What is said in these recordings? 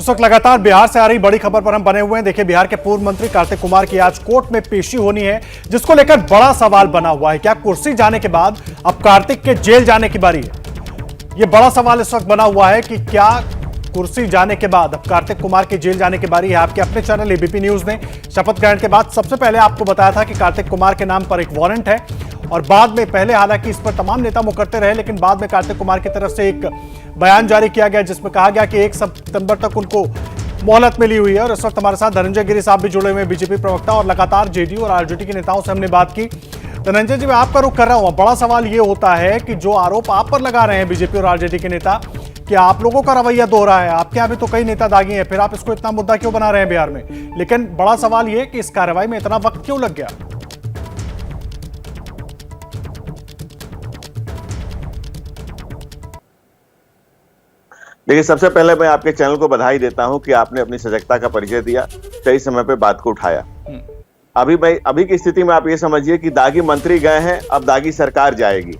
इस वक्त लगातार बिहार से आ रही बड़ी खबर पर हम बने हुए हैं। देखिए, बिहार के पूर्व मंत्री कार्तिक कुमार की आज कोर्ट में पेशी होनी है, जिसको लेकर बड़ा सवाल बना हुआ है। क्या कुर्सी जाने के बाद अब कार्तिक के जेल जाने की बारी है? यह बड़ा सवाल इस वक्त बना हुआ है कि क्या कुर्सी जाने के बाद अब कार्तिक कुमार के जेल जाने की बारी है। आपके अपने चैनल एबीपी न्यूज ने शपथ ग्रहण के बाद सबसे पहले आपको बताया था कि कार्तिक कुमार के नाम पर एक वारंट है, और बाद में पहले हालांकि इस पर तमाम नेता मुकरते रहे, लेकिन बाद में कार्तिक कुमार की तरफ से एक बयान जारी किया गया जिसमें कहा गया कि 1 सितंबर तक उनको मोहलत मिली हुई है। और इस वक्त हमारे साथ धनंजय गिरी साहब भी जुड़े हुए हैं, बीजेपी प्रवक्ता, और लगातार जेडीयू और आरजेडी के नेताओं से हमने बात की। धनंजय जी, मैं आपका रुख कर रहा हूं। बड़ा सवाल यह होता है कि जो आरोप आप पर लगा रहे हैं बीजेपी और आरजेडी के नेता, कि आप लोगों का रवैया दोहरा है, आपके यहाँ भी तो कई नेता दागी हैं, फिर आप इसको इतना मुद्दा क्यों बना रहे हैं बिहार में? लेकिन बड़ा सवाल यह कि इस कार्रवाई में इतना वक्त क्यों लग गया? देखिए, सबसे पहले मैं आपके चैनल को बधाई देता हूं कि आपने अपनी सजगता का परिचय दिया, सही समय पे बात को उठाया। अभी की स्थिति में आप ये समझिए कि दागी मंत्री गए हैं, अब दागी सरकार जाएगी।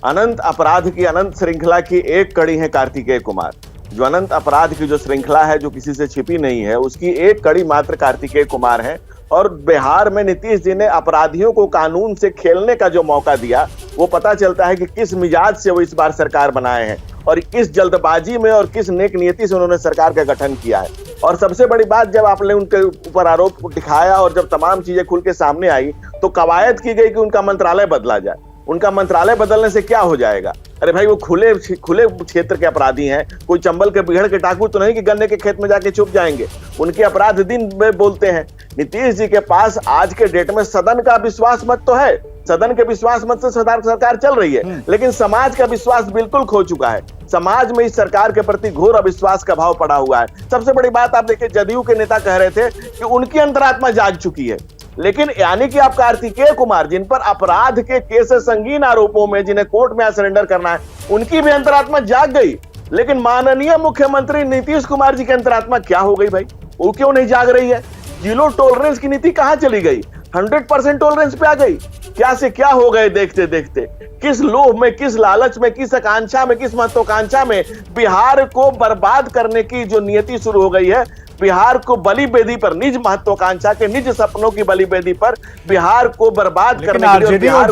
अनंत अपराध की अनंत श्रृंखला की एक कड़ी है कार्तिकेय कुमार। जो अनंत अपराध की जो श्रृंखला है, जो किसी से छिपी नहीं है, उसकी एक कड़ी मात्र कार्तिकेय कुमार है। और बिहार में नीतीश जी ने अपराधियों को कानून से खेलने का जो मौका दिया, वो पता चलता है कि किस मिजाज से वो इस बार सरकार बनाए हैं और किस जल्दबाजी में और किस नेक नियति से उन्होंने सरकार का गठन किया है। और सबसे बड़ी बात, जब आपने उनके ऊपर आरोप दिखाया और जब तमाम चीजें खुल के सामने आई, तो कवायद की गई कि उनका मंत्रालय बदला जाए। उनका मंत्रालय बदलने से क्या हो जाएगा? अरे भाई, वो खुले क्षेत्र के अपराधी हैं, कोई चंबल के बिहड़ के टाकू तो नहीं कि गन्ने के खेत में जाके छुप जाएंगे। उनके अपराध दिन में बोलते हैं। नीतीश जी के पास आज के डेट में सदन का विश्वास मत तो है, सदन के विश्वास मत से सरकार चल रही है, लेकिन समाज का विश्वास बिल्कुल खो चुका है। समाज में इस सरकार के प्रति घोर अविश्वास का भाव पड़ा हुआ है। सबसे बड़ी बात, आप देखिए, जदयू के नेता कह रहे थे कि उनकी अंतरात्मा जाग चुकी है, लेकिन यानी कि आप कार्तिकेय कुमार, जिन पर अपराध के केस संगीन आरोपों में, जिन्हें कोर्ट में सरेंडर करना है, उनकी भी अंतरात्मा जाग गई। लेकिन माननीय मुख्यमंत्री नीतीश कुमार जी की अंतरात्मा क्या हो गई भाई? वो क्यों नहीं जाग रही है? जीरो टॉलरेंस की नीति कहां चली गई? 100% टॉलरेंस पे आ गई। क्या से क्या हो गए देखते देखते। किस लोभ में, किस लालच में, किस आकांक्षा में, किस महत्वाकांक्षा में बिहार को बर्बाद करने की जो नियति शुरू हो गई है, बिहार को बलि बेदी पर, निज महत्वाकांक्षा के, निज सपनों की बलि बेदी पर बिहार को बर्बाद करने के लिए, आरजेडी और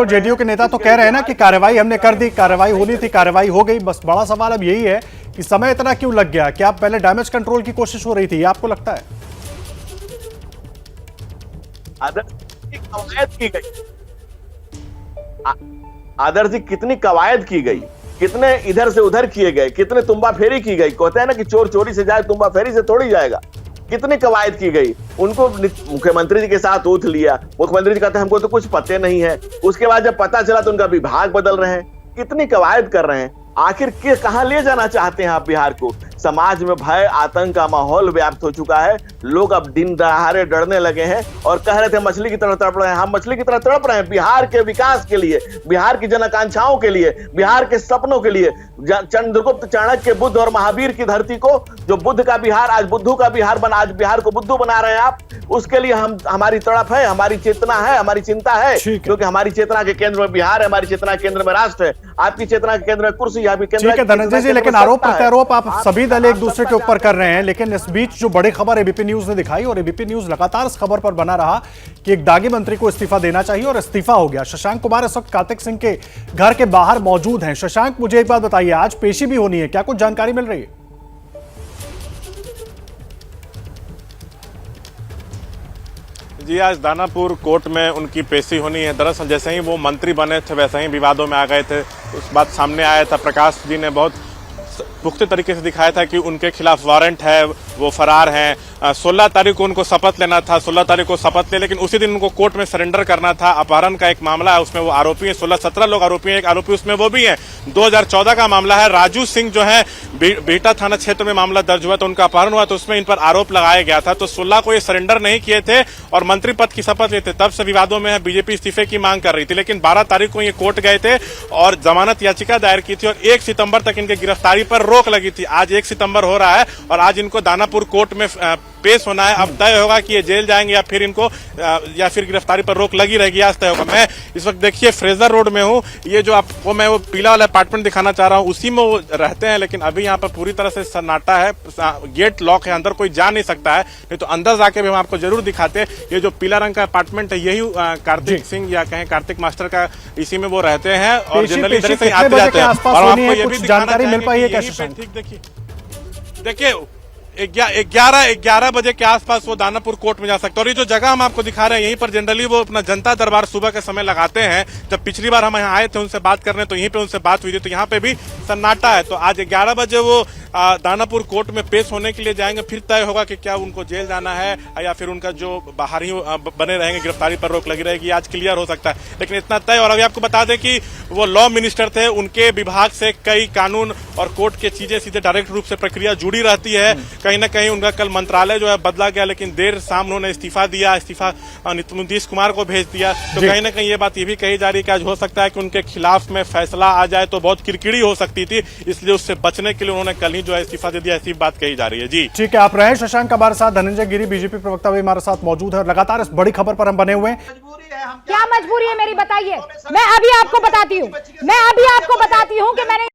जेडीयू के नेता तो कह रहे हैं ना कि कार्रवाई हमने कर दी, कार्रवाई होनी थी, कार्रवाई हो गई। बस बड़ा सवाल अब यही है कि समय इतना क्यों लग गया? क्या पहले डैमेज कंट्रोल की कोशिश हो रही थी, आपको लगता है? आदर्श जी, कितनी कवायद की गई, कितने इधर से उधर किए गए, कितने तुम्बा फेरी की गई। कहते हैं ना कि चोर चोरी से जाए, तुम्बा फेरी से थोड़ी जाएगा। कितनी कवायद की गई। उनको मुख्यमंत्री जी के साथ उठ लिया, मुख्यमंत्री जी कहते हैं हमको तो कुछ पते नहीं है। उसके बाद जब पता चला तो उनका विभाग बदल रहे हैं। कितनी कवायद कर रहे हैं। आखिर कहां ले जाना चाहते हैं आप बिहार को? समाज में भय, आतंक का माहौल व्याप्त हो चुका है। लोग अब दिन दहाड़े डरने लगे हैं और कह रहे थे मछली की तरह तड़प रहे हैं। हम मछली की तरह तड़प रहे हैं बिहार के विकास के लिए, बिहार की जन आकांक्षाओं के लिए, बिहार के सपनों के लिए। चंद्रगुप्त, चाणक्य, बुद्ध और महावीर की धरती को, जो बुद्ध का बिहार आज बुद्धू का बिहार बना, आज बिहार को बुद्धू बना रहे हैं आप, उसके लिए हमारी तड़प है, हमारी चेतना है, हमारी चिंता है। क्योंकि हमारी चेतना के केंद्र में बिहार है, हमारी चेतना के केंद्र में राष्ट्र है। आपकी चेतना के केंद्र में कुर्सी, ठीक है धनंजय जी, लेकिन आरोप प्रत्यारोप आप सभी दल एक दूसरे के ऊपर कर रहे हैं। लेकिन इस बीच जो बड़ी खबर एबीपी न्यूज ने दिखाई, और एबीपी न्यूज लगातार इस खबर पर बना रहा कि एक दागी मंत्री को इस्तीफा देना चाहिए, और इस्तीफा हो गया। शशांक कुमार इस वक्त कार्तिक सिंह के घर के बाहर मौजूद हैं। शशांक, मुझे एक बात बताइए, आज पेशी भी होनी है, क्या कुछ जानकारी मिल रही है? जी, आज दानापुर कोर्ट में उनकी पेशी होनी है। दरअसल जैसे ही वो मंत्री बने थे, वैसे ही विवादों में आ गए थे। उस बात सामने आया था। प्रकाश जी ने बहुत पुख्ते तरीके से दिखाया था कि उनके खिलाफ वारंट है, वो फरार हैं। 16 तारीख को उनको शपथ लेना था, 16 तारीख को शपथ ले, लेकिन उसी दिन उनको कोर्ट में सरेंडर करना था। अपहरण का एक मामला है, उसमें वो आरोपी हैं। 16-17 लोग आरोपी हैं, एक आरोपी उसमें वो भी हैं। 2014 का मामला है। राजू सिंह जो है, बिहटा थाना क्षेत्र में मामला दर्ज हुआ, तो उनका अपहरण हुआ, तो उसमें इन पर आरोप लगाया गया था। तो 16 को ये सरेंडर नहीं किए थे और मंत्री पद की शपथ लेते, तब से विवादों में है। बीजेपी इस्तीफे की मांग कर रही थी, लेकिन 12 तारीख को ये कोर्ट गए थे और जमानत याचिका दायर की थी, और 1 सितंबर तक इनके गिरफ्तारी पर रोक लगी थी। आज 1 सितंबर हो रहा है और आज इनको दानापुर कोर्ट में पेश होना है। अब तय होगा कि ये जेल जाएंगे या फिर इनको या फिर गिरफ्तारी पर रोक लगी रहेगी, आज तय होगा। मैं इस वक्त देखिए फ्रेजर रोड में हूँ। ये जो आपको मैं वो पीला वाला अपार्टमेंट दिखाना चाह रहा हूँ, उसी में वो रहते हैं, लेकिन अभी यहाँ पर पूरी तरह से सन्नाटा है, गेट लॉक है, अंदर कोई जा नहीं सकता है। नहीं तो अंदर जाके भी हम आपको जरूर दिखाते। ये जो पीला रंग का अपार्टमेंट है, यही कार्तिक सिंह या कहें कार्तिक मास्टर का, इसी में वो रहते हैं और जनरली इधर से आते जाते हैं। और आपको ये भी जानकारी मिल पाई है क्या? ठीक देखिए 11 बजे के आसपास वो दानापुर कोर्ट में जा सकते हैं। और ये जो जगह हम आपको दिखा रहे हैं, यहीं पर जनरली वो अपना जनता दरबार सुबह के समय लगाते हैं। जब पिछली बार हम यहाँ आए थे उनसे बात करने, तो यहीं पे उनसे बात हुई थी, तो यहाँ पे भी सन्नाटा है। तो आज 11 बजे वो दानापुर कोर्ट में पेश होने के लिए जाएंगे, फिर तय होगा कि क्या उनको जेल जाना है या फिर उनका जो बाहर ही बने रहेंगे, गिरफ्तारी पर रोक लगी रहेगी, आज क्लियर हो सकता है। लेकिन इतना तय। और अभी आपको बता दें कि वो लॉ मिनिस्टर थे, उनके विभाग से कई कानून और कोर्ट के चीजें सीधे डायरेक्ट रूप से प्रक्रिया जुड़ी रहती है। कहीं ना कहीं उनका कल मंत्रालय जो है बदला गया, लेकिन देर शाम उन्होंने इस्तीफा दिया, नीतीश कुमार को भेज दिया। तो कहीं ना कहीं ये बात ये भी कही जा रही है कि आज हो सकता है कि उनके खिलाफ में फैसला आ जाए तो बहुत किरकिरी हो सकती थी, इसलिए उससे बचने के लिए उन्होंने कल ही जो है इस्तीफा दे दिया, ऐसी बात कही जा रही है। जी ठीक है, आप रहे शशांक का हमारे साथ। धनंजय गिरी बीजेपी प्रवक्ता भी हमारे साथ मौजूद है। लगातार इस बड़ी खबर पर हम बने हुए हैं। क्या मजबूरी है मेरी, बताइए। मैं अभी आपको बताती हूँ कि मैंने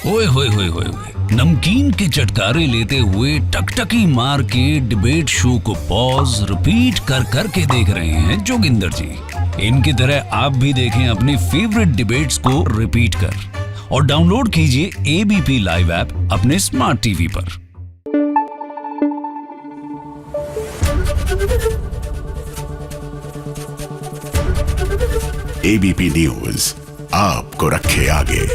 ओए होए होए होए नमकीन के चटकारे लेते हुए टकटकी मार के डिबेट शो को पॉज रिपीट कर करके देख रहे हैं जोगिंदर जी। इनकी तरह आप भी देखें अपनी फेवरेट डिबेट्स को रिपीट कर और डाउनलोड कीजिए एबीपी लाइव ऐप अपने स्मार्ट टीवी पर। एबीपी न्यूज आपको रखे आगे।